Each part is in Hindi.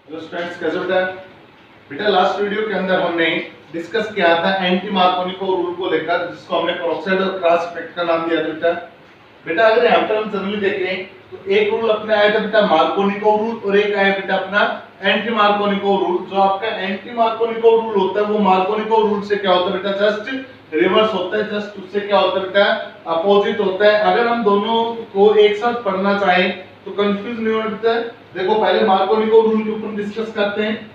हेलो स्टूडेंट्स, कैसे बेटा? बेटा लास्ट वीडियो के अंदर हमने डिस्कस किया था एंटी मार्कोनिको रूल को लेकर, जिसको हमने पेरोक्साइड और क्रॉस इफेक्ट का नाम दिया था बेटा। बेटा अगर यहाँ पर हम जनरली देखें तो एक रूल अपने आया था बेटा मार्कोनिको रूल और एक आया बेटा अपना एंटी मार्कोनिको रूल। जो आपका एंटी मार्कोनिको रूल होता है वो मार्कोनिको रूल से क्या होता है बेटा, जस्ट रिवर्स होता है, जस्ट उससे क्या होता है बेटा, अपोजिट होता है। अगर हम दोनों को एक साथ पढ़ना चाहें तो कंफ्यूज नहीं होता है। देखो पहले मार्कोनिको रूल के ऊपर डिस्कस करते हैं।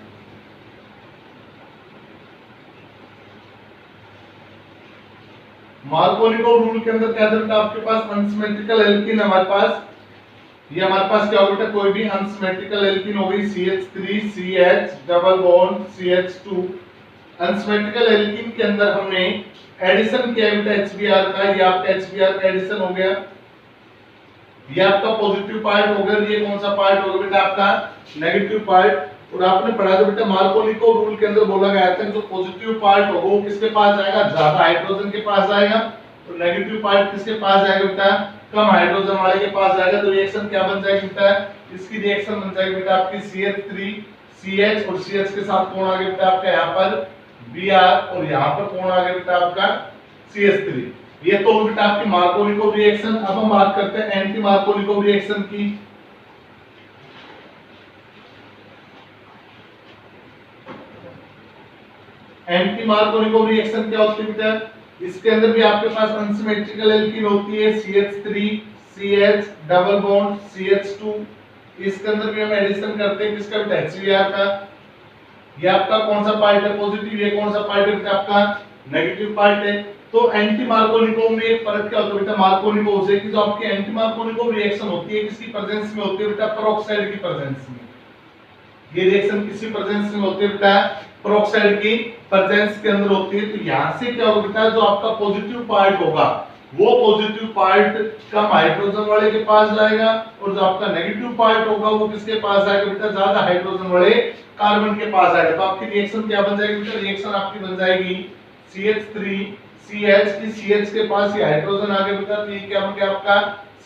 मार्कोनिको रूल के अंदर क्या था आपके पास अनसिमेट्रिकल एल्कीन, हमारे पास ये हमारे पास क्या होगा बेटा, कोई भी अनसिमेट्रिकल एल्कीन हो गई CH3 CH double bond CH2। Unsymmetrical alkene के अंदर हमने एडिशन किया बेटा HBr का, ये आपका HBr का एडिशन हो गया, ये आपका पॉजिटिव पार्ट होगा, ये कौन सा पार्ट होगा बेटा आपका नेगेटिव पार्ट। और आपने पढ़ा था बेटा मार्कोनिको रूल के अंदर बोला गया था जो पॉजिटिव पार्ट होगा वो किसके पास जाएगा, ज्यादा हाइड्रोजन के पास जाएगा, और नेगेटिव पार्ट किसके पास जाएगा बेटा, कम हाइड्रोजन वाले के पास जाएगा। तो रिएक्शन क्या बन जाएगी बेटा, इसकी रिएक्शन बन जाएगी बेटा आपकी CH3 CH और CH के साथ कौन आ गया बेटा आपका यहाँ पर Br, और यहाँ पर कौन आ गया बेटा आपका CH3। ये तो बेटा आपकी मार्कोनिको रिएक्शन। अब हम बात करते हैं एंटी मार्कोनिको रिएक्शन की। एंटी मार्कोनिको रिएक्शन क्या होती है बेटा, इसके अंदर भी आपके पास अनसिमेट्रिकल एल्कीन होती है CH3 CH double bond CH2। इसके अंदर भी हम एडिशन करते हैं किसका बेटा, HBr का। ये आपका कौन सा पार्ट है, पॉजिटिव, ये कौन सा पार्ट है बेटा आपका नेगेटिव पार्ट है। तो एंटी मार्कोनिको में एक फर्क क्या होता है बेटा मार्कोनिको से, कि जो आपकी एंटी मार्कोनिको रिएक्शन होती है किसकी प्रेजेंस में होती है बेटा, पेरोक्साइड की प्रेजेंस में। ये रिएक्शन किसी प्रेजेंस में होती है बेटा, पेरोक्साइड की प्रेजेंस के अंदर होती है। तो यहां से क्या होगा बेटा, जो आपका पॉजिटिव पार्ट होगा वो पॉजिटिव पार्ट कम हाइड्रोजन वाले के पास जाएगा, और जो आपका नेगेटिव पार्ट होगा वो किसके पास जाएगा बेटा, ज्यादा हाइड्रोजन वाले कार्बन के पास आएगा। तो आपकी रिएक्शन क्या बन जाएगी बेटा, रिएक्शन आपकी बन जाएगी CH3 CH की CH के पास ये हाइड्रोजन आ गया बेटा, तो ये क्या बन गया आपका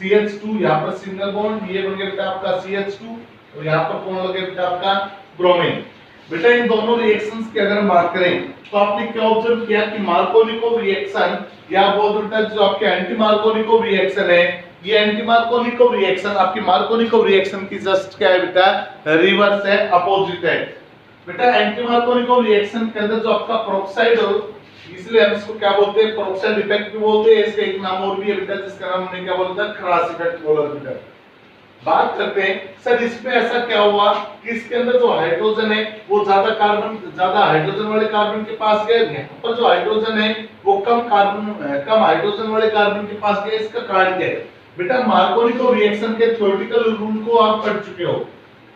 CH2, यहाँ पर सिंगल बॉन्ड, ये बन गया बेटा आपका CH2, और यहाँ पर कौन लगे बेटा आपका ब्रोमीन। बेटा इन दोनों रिएक्शंस की अगर हम बात करें तो आपने क्या ऑब्जर्व किया कि मार्कोनिको रिएक्शन या बोल बेटा जो आपके एंटी मार्कोनिको रिएक्शन है, ये एंटी मार्कोनिको रिएक्शन आपकी मार्कोनिको रिएक्शन की जस्ट क्या है बेटा, रिवर्स है, अपोजिट है। बेटा एंटी मार्कोनिको रिएक्शन के अंदर जो आपका पेरोक्साइड हो, इसलिए हम इसको क्या बोलते हैं, पेरोक्साइड इफेक्ट भी बोलते हैं। इसका एक नाम और भी है बेटा जिसका नाम हमने क्या बोला था, क्रॉस इफेक्ट बोला बेटा। बात करते हैं सर इसमें ऐसा क्या हुआ कि इसके अंदर जो हाइड्रोजन है वो ज्यादा हाइड्रोजन वाले कार्बन के पास गए, यहाँ पर जो हाइड्रोजन है वो कम हाइड्रोजन वाले कार्बन के पास गए। इसका कारण क्या है बेटा, मार्कोनिको रिएक्शन के थ्योरेटिकल रूल को आप पढ़ चुके हो।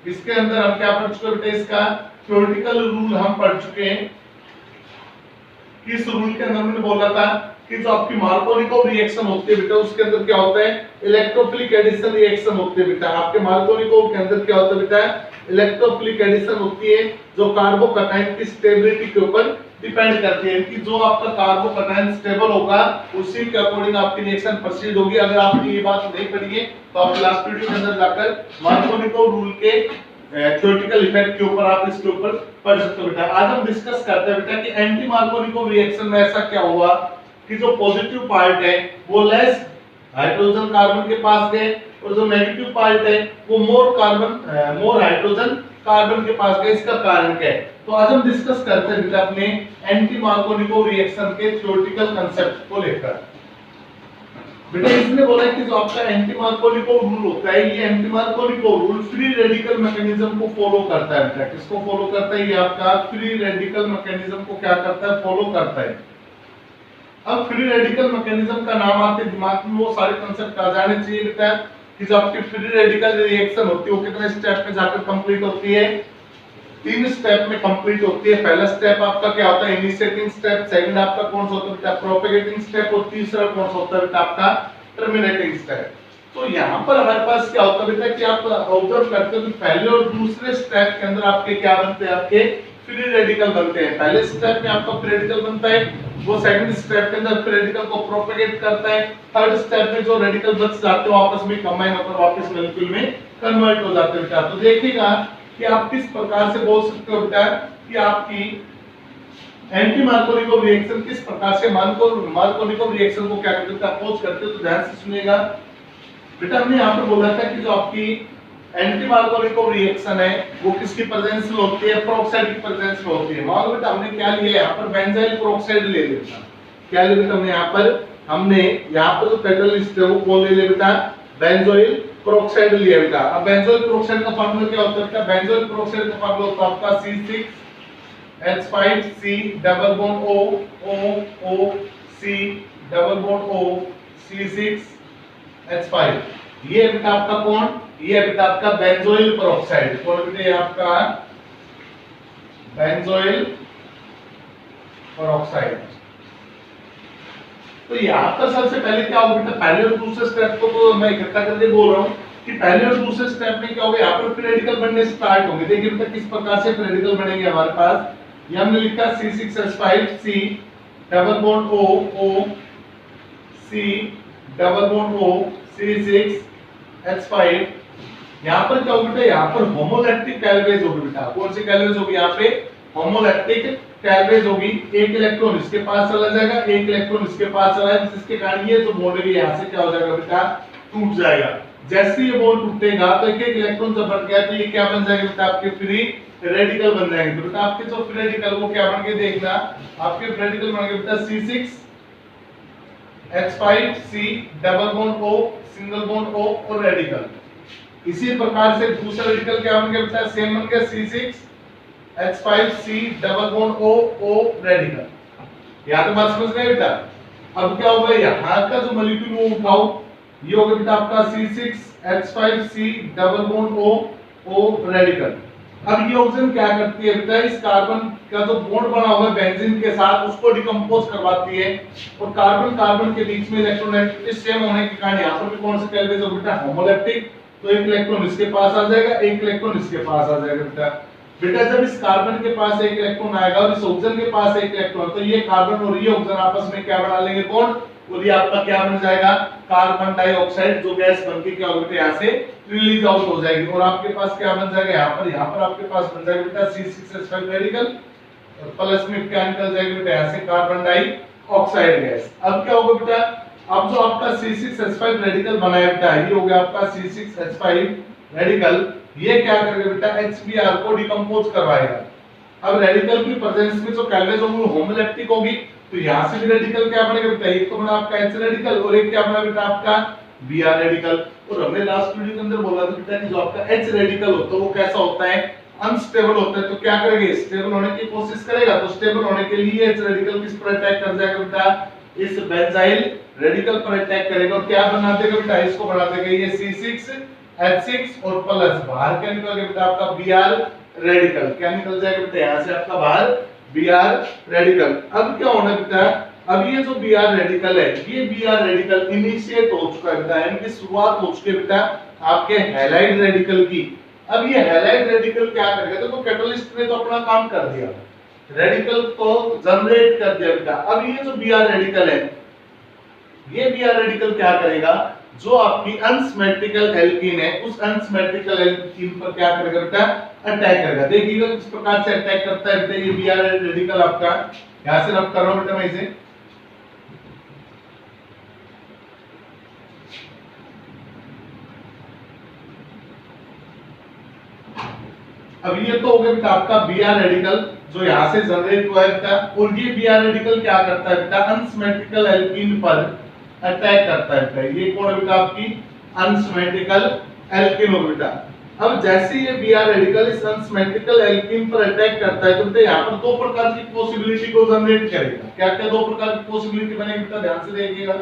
इसके अंदर हम क्या पढ़ चुके हैं बेटा, इसका थ्योरेटिकल रूल हम पढ़ चुके हैं। किस रूल के अंदर हमने बोला था कि जो आपकी मार्कोनिको रिएक्शन होती है बेटा उसके अंदर क्या होता है, इलेक्ट्रोफिलिक एडिशन रिएक्शन होती है बेटा। आपके मार्कोनिको के अंदर क्या होता है बेटा, इलेक्ट्रोफिलिक एडिशन होती है जो कार्बोकैटायन की स्टेबिलिटी के ऊपर डिपेंड करती है, कि जो आपका कार्बोकैटायन स्टेबल होगा उसी के अकॉर्डिंग आपकी रिएक्शन प्रोसीड होगी। अगर आपने ये बात नहीं पढ़ी है तो आप लास्ट वीडियो के अंदर जाकर मार्कोनिको रूल के थ्योरेटिकल इफेक्ट के ऊपर आप इसके ऊपर पढ़ सकते हो बेटा। आज हम डिस्कस करते हैं बेटा कि एंटी मार्कोनिको रिएक्शन में ऐसा क्या हुआ कि जो पॉजिटिव पार्ट है वो लेस हाइड्रोजन कार्बन के पास गए, और जो नेगेटिव पार्ट है वो मोर हाइड्रोजन कार्बन के पास गए। इसका कारण क्या है, तो आज हम डिस्कस करते हैं बेटा अपने एंटी मार्कोनिको रिएक्शन के थ्योरेटिकल कांसेप्ट को लेकर। बेटा इसने बोला कि जो आपका एंटी मार्कोनिको रूल होता है, ये anti Markovnikov rule free radical mechanism को फॉलो करता है बेटा। किसको फॉलो करता है, ये आपका फ्री रेडिकल मैकेनिज्म को क्या करता है, फॉलो करता है। अब फ्री रेडिकल मैकेनिज्म का नाम आते दिमाग में वो सारे कांसेप्ट आ जाने चाहिए बेटा, कि जो आपकी फ्री रेडिकल रिएक्शन होती है वो कितने स्टेप में जाकर कंप्लीट होती है, 3 स्टेप में कंप्लीट होती है। पहला स्टेप आपका क्या होता है, इनिशिएटिंग स्टेप। सेकंड आपका कौन सा होता है बेटा, प्रोपेगेटिंग स्टेप। और तीसरा कौन सा होता है बेटा आपका टर्मिनेटिंग स्टेप। तो यहाँ पर हमारे पास क्या होता है बेटा कि आप ऑब्जर्व करते हो कि पहले और दूसरे स्टेप के अंदर आपके क्या बनते हैं, आपके फ्री रेडिकल बनते हैं। पहले स्टेप में आपका फ्री रेडिकल बनता है, वो सेकंड स्टेप के अंदर फ्री रेडिकल को प्रोपेगेट करता है। थर्ड स्टेप में जो रेडिकल बच जाते हैं आपस में कंबाइन होकर वापस मॉलिक्यूल में कन्वर्ट हो जाते हैं। तो देखिएगा कि आप किस प्रकार से बोल सकते हो बेटा कि आपकी एंटी मार्कोनिकोव रिएक्शन किस प्रकार से मार्कोनिकोव रिएक्शन को क्या करते हैं अपोज करते हो। तो ध्यान से सुनिएगा बेटा, हमने यहाँ पे बोला था कि जो आपकी एंटी मार्कोनिकोव रिएक्शन है वो किसकी प्रेजेंस में होती है, पेरोक्साइड की प्रेजेंस में होती है। मान लो बेटा हमने क्या लिया यहाँ पर बेंजाइल पेरोक्साइड ले लिया था। क्या ले बेटा हमने यहाँ पर जो कैटलिस्ट है वो कौन ले लिया बेटा, बेंजोइल पेरोक्साइड लिया बेटा। अब बेंजोइल पेरोक्साइड का फार्मूला क्या होता है बेटा, बेंजोइल पेरोक्साइड का फार्मूला होता है आपका C6H5C double bond O C double bond O C6H5। ये बेटा आपका कौन, ये बेटा आपका बेंजोइल पेरोक्साइड। कौन बेटा, ये आपका बेंजोइल पेरोक्साइड। तो यहाँ पर सबसे पहले क्या होगा बेटा, पहले और दूसरे स्टेप को तो मैं इकट्ठा करके बोल रहा हूँ कि पहले और दूसरे स्टेप में क्या होगा, यहाँ पर फ्री रेडिकल बनने स्टार्ट होंगे। देखिए बेटा किस प्रकार से फ्री रेडिकल बनेंगे हमारे पास। ये हमने लिखा C6H5C double bond O C double bond O C6H5। यहाँ पर क्या होगा बेटा, यहाँ पर होमोलैक्टिक कैलवेज होगी बेटा। कौन सी कैलवेज होगी, यहाँ पे होमोलैक्टिक कैलवेज होगी। एक इलेक्ट्रॉन इसके पास चला जाएगा, एक इलेक्ट्रॉन इसके पास चला जाएगा, जिसके कारण ये जो बॉन्ड है यहाँ से क्या हो जाएगा बेटा, टूट जाएगा। जैसे ये बॉन्ड टूटेगा तो एक एक इलेक्ट्रॉन जब बढ़ गया तो ये क्या बन जाएगा बेटा, आपके फ्री रेडिकल बन जाएंगे। तो बेटा आपके जो फ्री रेडिकल वो क्या बन के देखना, आपके फ्री रेडिकल बन गए बेटा C6H5C double bond O single bond O और रेडिकल। इसी प्रकार से दूसरा रेडिकल क्या बन गया बेटा, सेम बन गया C6H5C double bond O radical. यहाँ तो बात समझ गए बेटा। अब क्या होगा, यहाँ का जो मॉलिक्यूल वो उठाओ, ये होगा बेटा आपका C6H5C double bond O radical. अब ये ऑक्सीजन क्या करती है बेटा, इस कार्बन का जो बॉन्ड बना हुआ है बेंजीन के साथ उसको डिकम्पोज करवाती है, और कार्बन कार्बन के बीच में इलेक्ट्रोनेगेटिविटी सेम होने के कारण यहाँ पर भी कौन सा कैलवेज होगा बेटा, होमोलैक्टिक। तो एक इलेक्ट्रॉन इसके पास आ जाएगा, एक इलेक्ट्रॉन इसके पास आ जाएगा बेटा। बेटा जब इस कार्बन के पास एक इलेक्ट्रॉन आएगा और इस ऑक्सीजन के पास एक इलेक्ट्रॉन, तो ये कार्बन और ये ऑक्सीजन आपस में क्या बना लेंगे, बॉन्ड, और ये आपका क्या बन जाएगा, कार्बन डाइऑक्साइड, जो गैस बनके क्या होगा बेटा यहाँ से रिलीज आउट हो जाएगी। और आपके पास क्या बन जाएगा, यहाँ पर आपके पास बन जाएगा बेटा C6H5 रेडिकल, और प्लस में क्या निकल जाएगा बेटा यहाँ से कार्बन डाइऑक्साइड गैस। अब क्या होगा बेटा, अब जो आपका C6H5 रेडिकल बनाया बेटा, ये हो गया आपका C6H5 रेडिकल। ये क्या करेगा बेटा, HBr को डिकम्पोज करवाएगा। अब रेडिकल की प्रेजेंस में जो कैलवेज होगी वो होमोलैक्टिक होगी, तो यहाँ से भी रेडिकल क्या बनेगा बेटा, एक तो बना आपका H रेडिकल और एक क्या बना बेटा आपका Br रेडिकल। और हमने लास्ट वीडियो के अंदर बोला था बेटा कि जो आपका H रेडिकल होता है वो कैसा होता है, अनस्टेबल होता है। तो क्या करेगा, स्टेबल होने की कोशिश करेगा। तो स्टेबल होने के लिए H रेडिकल किस पर अटैक कर जाएगा बेटा, इस बेंजाइल रेडिकल पर अटैक करेगा, और क्या बना देगा बेटा, इसको बना देगा ये C6H6, और प्लस बाहर क्या निकल गया बेटा आपका Br रेडिकल। क्या निकल जाएगा बेटा यहाँ से आपका बाहर Br रेडिकल। अब क्या होना बेटा, अब ये जो Br रेडिकल है, ये Br रेडिकल इनिशिएट हो चुका है बेटा, यानी कि शुरुआत हो चुकी है बेटा आपके हैलाइड रेडिकल की। अब ये हैलाइड रेडिकल क्या करेगा, तो कैटलिस्ट ने तो अपना काम कर दिया, रेडिकल को जनरेट कर दिया बेटा। अब ये जो Br रेडिकल है, ये Br रेडिकल क्या करेगा, जो आपकी अनसिमेट्रिकल एल्कीन है उस अनसिमेट्रिकल एल्कीन पर क्या करेगा बेटा, अटैक करेगा। देखिएगा किस प्रकार से अटैक करता है बेटा ये Br रेडिकल आपका। यहां से रब कर रहा हूं बेटा मैं इसे, अब ये तो हो गया बेटा आपका Br रेडिकल जो यहाँ से जनरेट हुआ है बेटा। और ये Br रेडिकल क्या करता है बेटा, अनसिमेट्रिकल एल्कीन पर अटैक करता है बेटा। ये कौन है बेटा, आपकी अनसिमेट्रिकल एल्कीन हो बेटा। अब जैसे ये Br रेडिकल इस अनसिमेट्रिकल एल्कीन पर अटैक करता है तो बेटा यहाँ पर दो प्रकार की पॉसिबिलिटी को जनरेट करेगा। क्या क्या दो प्रकार की पॉसिबिलिटी बनेगी बेटा, ध्यान से देखिएगा।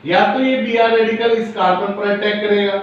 या तो ये Br रेडिकल इस कार्बन पर अटैक करेगा,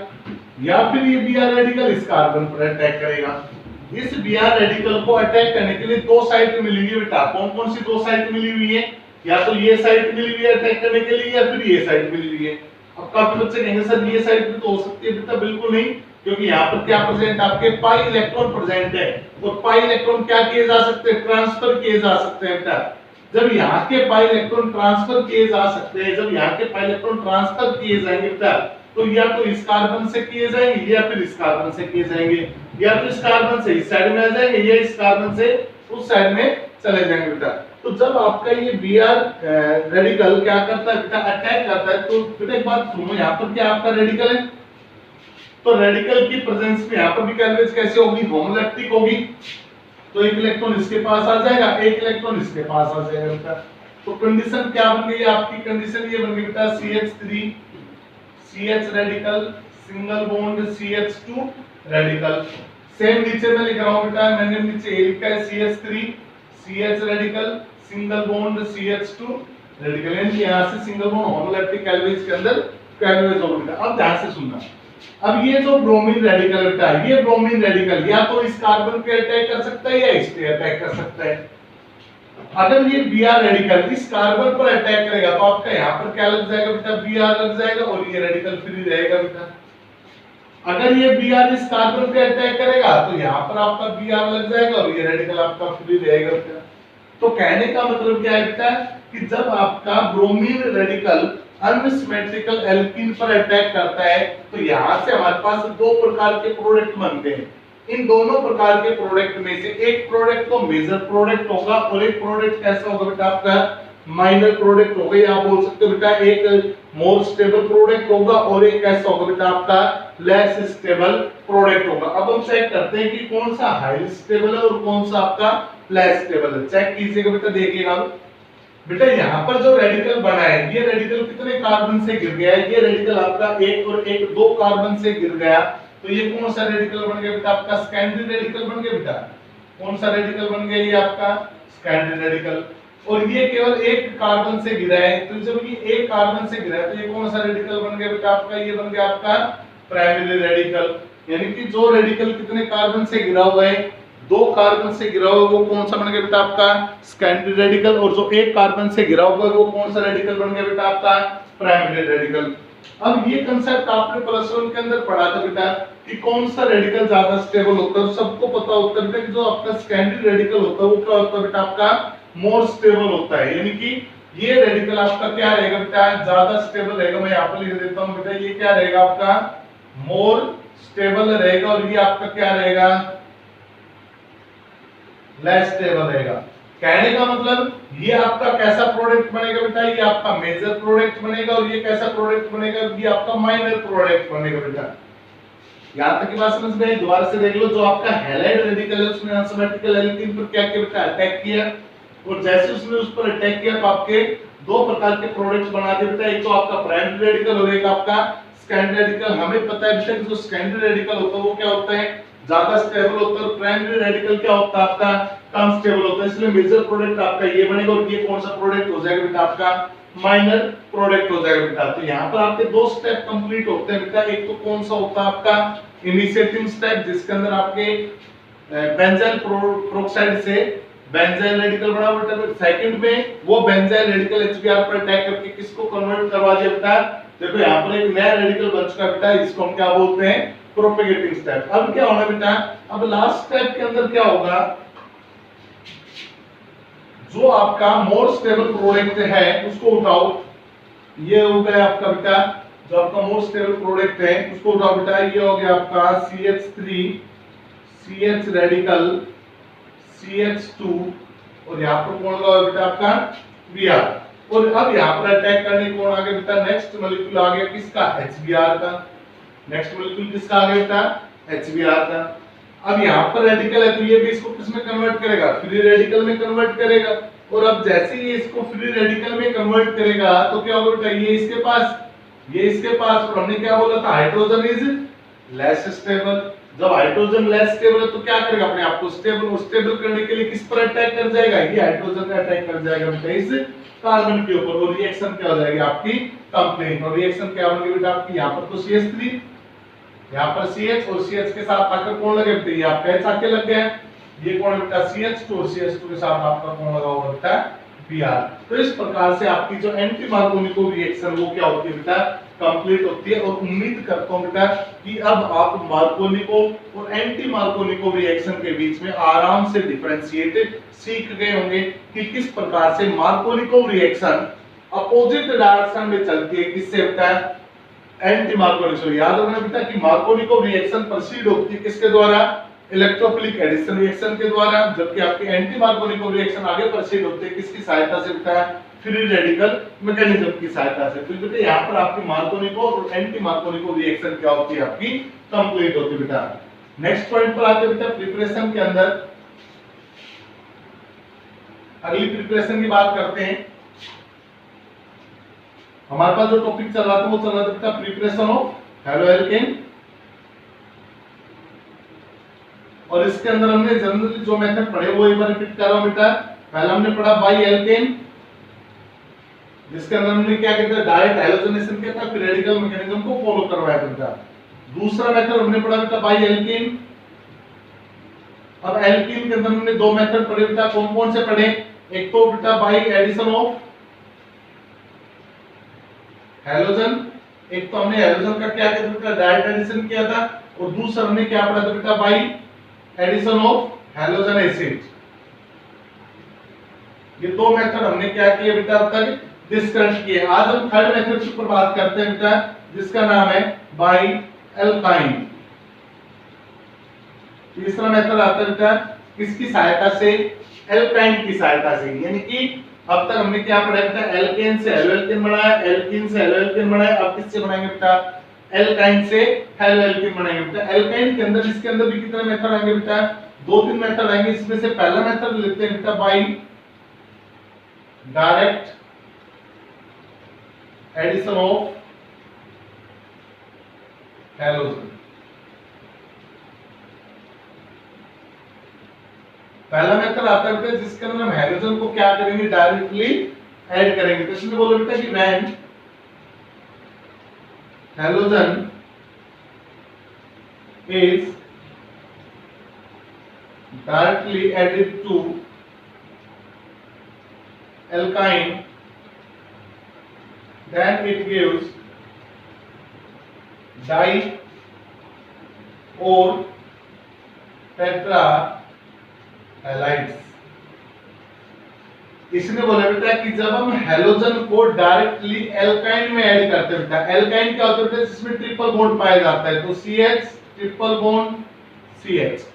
या फिर ये Br रेडिकल इस कार्बन पर अटैक करेगा। इस Br रेडिकल को अटैक करने के लिए दो साइट मिली हुई है बेटा। कौन कौन सी दो साइट मिली हुई है, या तो ये साइट मिली हुई है अटैक करने के लिए, या फिर ये साइट मिली हुई है। अब काफी बच्चे कहेंगे सर ये साइट भी तो हो सकती है बेटा, बिल्कुल नहीं, क्योंकि यहाँ पर क्या प्रेजेंट आपके पाई इलेक्ट्रॉन प्रेजेंट है, और पाई इलेक्ट्रॉन क्या किए जा सकते हैं, ट्रांसफर किए जा सकते हैं बेटा। जब यहाँ के पाई इलेक्ट्रॉन ट्रांसफर किए जा सकते हैं, जब यहाँ के पाई इलेक्ट्रॉन ट्रांसफर किए जाएंगे बेटा, तो या तो इस कार्बन से किए जाएंगे या फिर इस कार्बन से किए जाएंगे, या तो इस कार्बन से इस साइड में आ जाएंगे या इस कार्बन से उस साइड में चले जाएंगे बेटा। तो जब आपका ये Br रेडिकल क्या करता है बेटा, अटैक करता है, तो बेटा एक बात सुनो, यहाँ पर क्या आपका रेडिकल है, तो रेडिकल की प्रेजेंस में यहाँ पर भी कैलवेज कैसे होगी, होमोलैक्टिक होगी। तो एक इलेक्ट्रॉन इसके पास आ जाएगा, एक इलेक्ट्रॉन इसके पास आ जाएगा बेटा। तो कंडीशन क्या बन गई आपकी, कंडीशन ये बन गई बेटा CH3 CH radical single bond CH2 radical. Same नीचे में लिख रहा हूं बेटा, मैंने नीचे ए लिखा है CH3 CH radical single bond CH2 radical, यानी यहां से सिंगल बॉन्ड होमोलैक्टिक कैलवेज के अंदर कैलवेज हो बेटा। अब ध्यान से सुनना, अब ये जो ब्रोमीन रेडिकल बेटा, ये ब्रोमीन रेडिकल या तो इस कार्बन पे अटैक कर सकता है या इस पे अटैक कर सकता है। अगर ये Br रेडिकल इस कार्बन पर अटैक करेगा तो आपका यहाँ पर क्या लग जाएगा बेटा, Br लग जाएगा और ये रेडिकल फ्री रहेगा बेटा। अगर ये Br इस कार्बन पे अटैक करेगा तो यहाँ पर आपका Br लग जाएगा और ये रेडिकल आपका फ्री रहेगा बेटा। तो कहने का मतलब क्या है बेटा, कि जब आपका ब्रोमीन रेडिकल अनसिमेट्रिकल एल्कीन पर अटैक करता है तो यहाँ से हमारे पास दो प्रकार के प्रोडक्ट बनते हैं। इन दोनों प्रकार के प्रोडक्ट में से एक प्रोडक्ट तो मेजर प्रोडक्ट होगा और एक प्रोडक्ट कैसा होगा बेटा, आपका माइनर प्रोडक्ट होगा, या आप बोल सकते हो बेटा एक मोर स्टेबल प्रोडक्ट होगा और एक कैसा होगा बेटा, आपका लेस स्टेबल प्रोडक्ट होगा। अब हम चेक करते हैं कि कौन सा हाईली स्टेबल है और कौन सा आपका लेस स्टेबल है। चेक कीजिएगा बेटा, देखिएगा बेटा, यहाँ पर जो रेडिकल बना है ये रेडिकल कितने कार्बन से गिर गया है, ये रेडिकल आपका एक और एक दो कार्बन से गिर गया, तो ये कौन सा रेडिकल बन गया बेटा, आपका सेकेंडरी रेडिकल बन गया बेटा। कौन सा रेडिकल बन गया, ये आपका सेकेंडरी रेडिकल। और ये केवल एक कार्बन से गिरा है, तो जब ये एक कार्बन से गिरा है तो ये कौन सा रेडिकल बन गया बेटा, आपका ये बन गया आपका प्राइमरी रेडिकल। यानी कि जो रेडिकल कितने कार्बन से गिरा हुआ है, दो कार्बन से गिरा हुआ, वो कौन सा बन गया बेटा, आपका सेकेंडरी रेडिकल। और जो एक कार्बन से गिरा हुआ है वो कौन सा रेडिकल बन गया बेटा, आपका प्राइमरी रेडिकल। अब ये कंसेप्ट आपने +1 के अंदर पढ़ा था बेटा कि कौन सा रेडिकल ज्यादा स्टेबल होता है। सबको पता होता है कि जो आपका सेकेंडरी रेडिकल होता है वो क्या होता है बेटा, आपका मोर स्टेबल होता है। यानी कि ये रेडिकल आपका क्या रहेगा बेटा, ज्यादा स्टेबल रहेगा। मैं यहाँ पर लिख देता हूँ बेटा, ये क्या रहेगा आपका मोर स्टेबल रहेगा और ये आपका क्या रहेगा, लेस स्टेबल रहेगा। कहने का मतलब ये आपका कैसा प्रोडक्ट बनेगा बेटा, ये आपका मेजर प्रोडक्ट बनेगा और ये कैसा प्रोडक्ट बनेगा, ये आपका माइनर प्रोडक्ट बनेगा बेटा। यहां तक की बात समझ में आई? दोबारा से देख लो, जो आपका हैलाइड रेडिकल है उसने अनसिमेट्रिकल एल्कीन पर क्या किया बेटा, अटैक किया, और जैसे उसने उस पर अटैक किया तो आपके दो प्रकार के प्रोडक्ट्स बना दिए बेटा, एक तो आपका प्राइमरी रेडिकल और एक आपका सेकेंडरी रेडिकल। हमें पता है बेटा कि जो सेकेंडरी रेडिकल होता है वो क्या होता है, ज्यादा स्टेबल होता है, और प्राइमरी रेडिकल क्या होता है, आपका कम स्टेबल होता है। इसलिए मेजर प्रोडक्ट आपका ये बनेगा और ये कौन सा प्रोडक्ट हो जाएगा बेटा, आपका माइनर प्रोडक्ट हो जाएगा बेटा। तो यहाँ पर आपके दो स्टेप कंप्लीट होते हैं बेटा। एक तो कौन सा होता है आपका इनिशिएटिंग स्टेप, जिसके अंदर आपके बेंजाइल प्रोक्साइड से बेंजाइल रेडिकल बना बेटा। सेकंड में वो बेंजाइल रेडिकल HBr पर अटैक करके किसको कन्वर्ट करवा दिया बेटा, देखो यहाँ पर एक नया रेडिकल बन चुका बेटा, इसको हम क्या बोलते हैं, प्रोपेगेटिंग स्टेप। अब क्या होना बेटा, अब लास्ट स्टेप के अंदर क्या होगा, जो आपका मोर स्टेबल प्रोडक्ट है उसको उठाओ। ये हो गया आपका बेटा जो आपका मोर स्टेबल प्रोडक्ट है उसको उठाओ बेटा। ये हो गया आपका CH3 CH रेडिकल CH2 और यहाँ पर कौन लगा बेटा, आपका Br। और अब यहाँ पर अटैक करने कौन आ गया बेटा, नेक्स्ट मॉलिक्यूल आ गया किसका, HBr का। नेक्स्ट मॉलिक्यूल किसका आ गया बेटा, HBr का। अब यहाँ पर रेडिकल है तो ये भी इसको किस में कन्वर्ट करेगा, फ्री रेडिकल में कन्वर्ट करेगा। और अब जैसे ये इसको फ्री रेडिकल में कन्वर्ट करेगा तो क्या होगा बेटा, ये इसके पास, ये इसके पास। और हमने क्या बोला था, हाइड्रोजन इज लेस स्टेबल। जब हाइड्रोजन लेस स्टेबल है तो क्या करेगा, अपने आप को स्टेबल और स्टेबल करने के लिए किस पर अटैक कर जाएगा, ये हाइड्रोजन पे अटैक कर जाएगा बेटा इस कार्बन के ऊपर। और रिएक्शन क्या हो जाएगी आपकी, कंप्लीट। और रिएक्शन क्या होगी बेटा आपकी, यहाँ पर तो CH3, यहाँ पर CH और CH के साथ आकर कौन लगे बेटा, ये आपका H आके लग गया। ये कौन बेटा, CH2 और CH2 के साथ आपका कौन लगा हुआ बेटा, Br। तो इस प्रकार से आपकी जो एंटी मार्कोनिको रिएक्शन वो क्या होती है बेटा, कंप्लीट होती है। और उम्मीद करता हूं बेटा कि अब आप मार्कोनिको और एंटी मार्कोनिको रिएक्शन के बीच में आराम से डिफरेंशिएट सीख गए होंगे कि किस प्रकार से मार्कोनिको रिएक्शन अपोजिट डायरेक्शन में चलती है, किससे बेटा, एंटी मार्कोनिक। याद रखना बेटा कि मार्कोनिकोव रिएक्शन प्रोसीड होती है किसके द्वारा, इलेक्ट्रोफिलिक एडिशन रिएक्शन के द्वारा, जबकि आपकी एंटी मार्कोनिकोव रिएक्शन आगे प्रोसीड होती है किसकी सहायता से बेटा, फ्री रेडिकल मैकेनिज्म की सहायता से। तो बेटा यहाँ पर आपकी मार्कोनिकोव और एंटी मार्कोनिकोव रिएक्शन क्या होती है, आपकी कंप्लीट होती है बेटा। नेक्स्ट पॉइंट पर आते हैं बेटा प्रिपरेशन के अंदर। अगली प्रिपरेशन की बात करते हैं। हमारे पास जो टॉपिक चल रहा था वो चल रहा था बेटा प्रिपरेशन ऑफ हेलोएल्केन, और इसके अंदर हमने जनरली जो मेथड पढ़े वो एक बार रिपीट कर रहा हूं बेटा। पहला हमने पढ़ा बाई एल्केन, जिसके अंदर हमने क्या कहते हैं, डायरेक्ट हैलोजनेशन किया था, फिर रेडिकल मैकेनिज्म को फॉलो करवाया बेटा। दूसरा मेथड हमने पढ़ा बेटा बाई एल्केन। अब एल्कीन के अंदर हमने दो मेथड पढ़े बेटा, कौन कौन से पढ़े, एक तो बेटा बाई एडिशन ऑफ हैलोजन, एक तो हमने हैलोजन का क्या किया बेटा, डायरेक्ट एडिशन किया था, और दूसरा हमने क्या पढ़ा था बेटा, by addition of halogen acid. ये दो मेथड हमने क्या किए बेटा अब तक डिस्कस किए। आज हम थर्ड मेथड के ऊपर बात करते हैं बेटा, जिसका नाम है बाई एल्काइन। तीसरा मेथड आता है बेटा किसकी सहायता से, एल्काइन की सहायता से। यानी कि अब तक हमने क्या पढ़ा बेटा, एल्केन से हेलोएल्केन बनाया, एल्कीन से हेलोएल्केन बनाया, अब किससे बनाएंगे बेटा, एल्काइन से हेलोएल्केन बनाएंगे बेटा। एल्काइन के अंदर इसके अंदर भी कितने मेथड आएंगे बेटा, दो तीन मेथड आएंगे। इसमें से पहला मेथड लेते हैं बेटा by direct addition of halogen. पहला मेथड आता है बेटा जिसके अंदर हम हैलोजन को क्या करेंगे, डायरेक्टली ऐड करेंगे। तो इसमें बोलो बेटा कि when halogen is directly added to alkyne, then it gives di or tetra halides। इसने बोला बेटा कि जब हम हैलोजन को डायरेक्टली एल्काइन में ऐड करते हैं बेटा, एल्काइन क्या होता है जिसमें ट्रिपल बॉन्ड पाया जाता है, तो CH ट्रिपल बॉन्ड CH।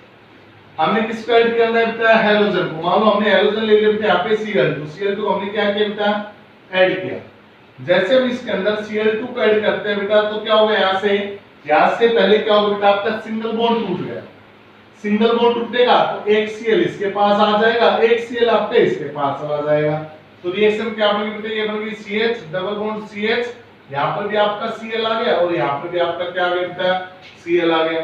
हमने किसको ऐड किया है बेटा, हैलोजन को। मान लो हमने हैलोजन ले लिया बेटा, यहाँ पे Cl2 को हमने क्या किया बेटा, ऐड किया। जैसे हम इसके अंदर Cl2 को ऐड करते हैं बेटा, तो क्या होगा, यहाँ से पहले क्या होगा बेटा, आपका सिंगल बॉन्ड टूट गया। सिंगल बॉन्ड टूटेगा तो एक Cl इसके पास आ जाएगा, एक Cl आपके इसके पास आ जाएगा। तो रिएक्शन क्या बनेगी बेटा, ये बनेगी CH डबल बॉन्ड CH, यहाँ पर भी आपका Cl आ गया और यहाँ पर भी आपका क्या आ गया बेटा, Cl आ गया।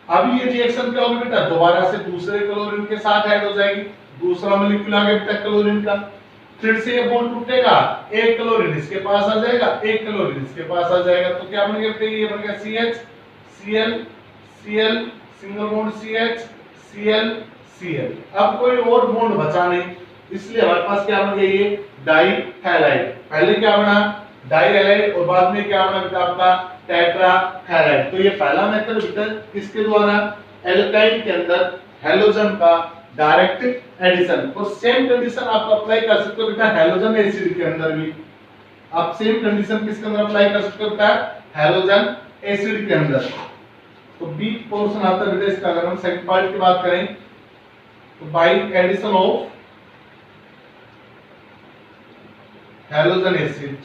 अब ये रिएक्शन क्या होगी बेटा, दोबारा से दूसरे क्लोरीन के साथ ऐड हो जाएगी। दूसरा मॉलिक्यूल आ गया बेटा क्लोरीन का, फिर से ये बॉन्ड टूटेगा, एक क्लोरीन इसके पास आ जाएगा, एक क्लोरीन इसके पास आ जाएगा। तो क्या बनेगा बेटा, ये बनेगा CH Cl Cl single bond CH Cl Cl। अब कोई और बॉन्ड बचा नहीं, इसलिए हमारे पास क्या बन गया, ये डाई हैलाइड। पहले क्या बना, डाई हैलाइड, और बाद में क्या बना बेटा आपका टेट्रा हैलाइड। तो ये पहला मेथड बेटा किसके द्वारा, एल्काइन के अंदर हैलोजन का डायरेक्ट एडिशन। और सेम कंडीशन आप अप्लाई कर सकते हो बेटा हैलोजन एसिड के अंदर भी। आप सेम कंडीशन किसके अंदर अप्लाई कर सकते हो बेटा, हैलोजन एसिड के अंदर। तो बी पोर्शन आता है बेटा इसका। अगर हम सेकंड पार्ट की बात करें तो by addition of halogen acid.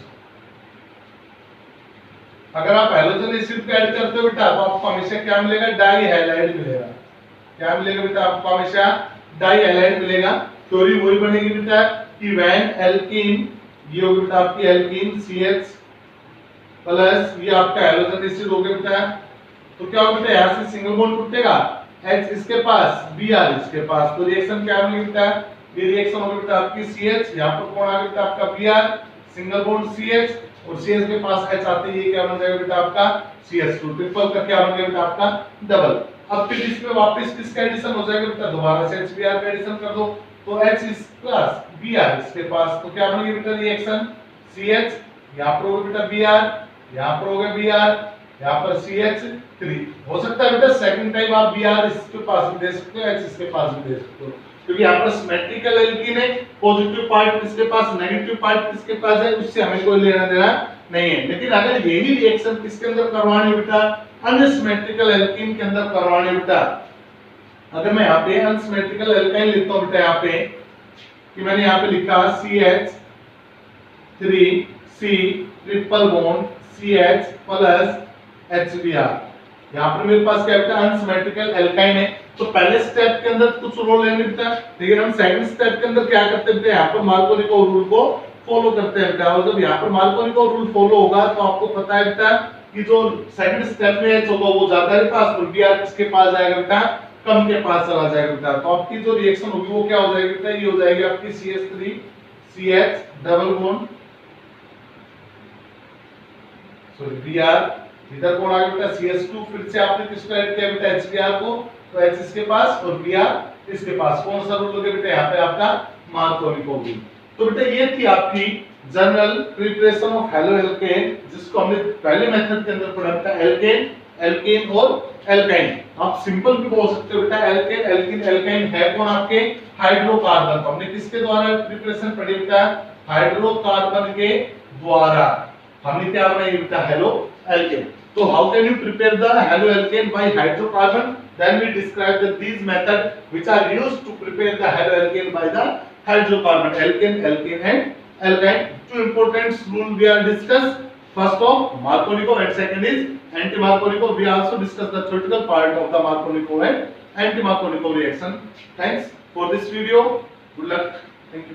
अगर आप हैलोजन एसिड को ऐड करते हो बेटा तो आपको हमेशा क्या मिलेगा, डाई हैलाइड मिलेगा। क्या मिलेगा बेटा, आपको हमेशा डाई हैलाइड मिलेगा। थ्योरी वही बनेगी बेटा कि व्हेन एल्कीन, ये होगी बेटा आपकी एल्कीन CH प्लस ये आपका हैलोजन एसिड हो गया बेटा, तो क्या होगा बेटा, यहाँ से सिंगल बॉन्ड टूटेगा, H इसके पास Br इसके पास, तो रिएक्शन क्या बनेगी बेटा, ये रिएक्शन होगी बेटा आपकी CH, यहाँ पर कौन आ गया बेटा आपका Br, सिंगल बॉन्ड CH, और CH के पास H आते ही ये क्या बन जाएगा बेटा आपका CH2, ट्रिपल का क्या बन गया बेटा आपका डबल। अब फिर इसमें वापस किसका एडिशन हो जाएगा बेटा, दोबारा से HBr का एडिशन कर दो, तो H इस प्लस Br इसके पास, तो क्या बनेगी बेटा रिएक्शन CH, यहाँ पर होगा बेटा Br, यहाँ पर होगा Br, यहाँ पर CH3। हो सकता है बेटा सेकंड टाइम आप Br इसके पास भी दे सकते हो, H इसके पास भी दे सकते हो, क्योंकि यहाँ पर सिमेट्रिकल एल्कीन है। पॉजिटिव पार्ट किसके पास, नेगेटिव पार्ट किसके पास है, उससे हमें कोई लेना देना नहीं है। लेकिन अगर यही रिएक्शन किसके अंदर करवानी बेटा, अनसिमेट्रिकल एल्कीन के अंदर करवानी बेटा। अगर मैं यहाँ पे अनसिमेट्रिकल एल्काइल लिखता हूँ बेटा, यहाँ पे कि मैंने यहाँ पे लिखा CH3C triple bond CH plus HBr, यहाँ पर मेरे पास क्या बेटा अनसिमेट्रिकल एल्काइन है। तो पहले स्टेप के अंदर कुछ रोल लेंगे बेटा, लेकिन हम सेकंड स्टेप के अंदर क्या करते हैं बेटा, यहाँ पर मार्कोनिको रूल को फॉलो करते हैं बेटा। और जब यहाँ पर मार्कोनिको रूल फॉलो होगा तो आपको पता है बेटा कि जो सेकंड स्टेप में H होगा वो ज्यादा है पास, और Br किसके पास जाएगा बेटा, कम के पास चला जाएगा बेटा। तो आपकी जो रिएक्शन होगी वो क्या हो जाएगी बेटा, ये हो जाएगी आपकी CH3 CH double bond sorry Br, इधर कौन आ गया बेटा CH2, फिर से आपने किसको ऐड किया बेटा HBr को, तो H इसके पास और Br इसके पास, कौन सा रूल लगे बेटा यहाँ पे आपका मार्कोनिको रूल। तो बेटा ये थी आपकी general preparation of halo alkane, जिसको हमने पहले मेथड के अंदर पढ़ा था, एल्केन, एल्केन और एल्काइन। आप सिंपल भी बोल सकते हो बेटा एल्केन, एल्कीन, एल्काइन है कौन आपके हाइड्रोकार्बन। तो हमने किसके द्वारा प्रिपरेशन पढ़ी बेटा, हाइड्रोकार्बन के द्वारा हमने क्या बनाई बेटा, halo alkane. So how can you prepare the haloalkane by hydrocarbon? Then we describe that these methods which are used to prepare the haloalkane by the hydrocarbon, alkane, alkene and alkyne. Two important rules we are discussed. First of Markovnikov and second is anti-Markovnikov. We also discuss the theoretical part of the Markovnikov and anti-Markovnikov reaction. Thanks for this video. Good luck. Thank you.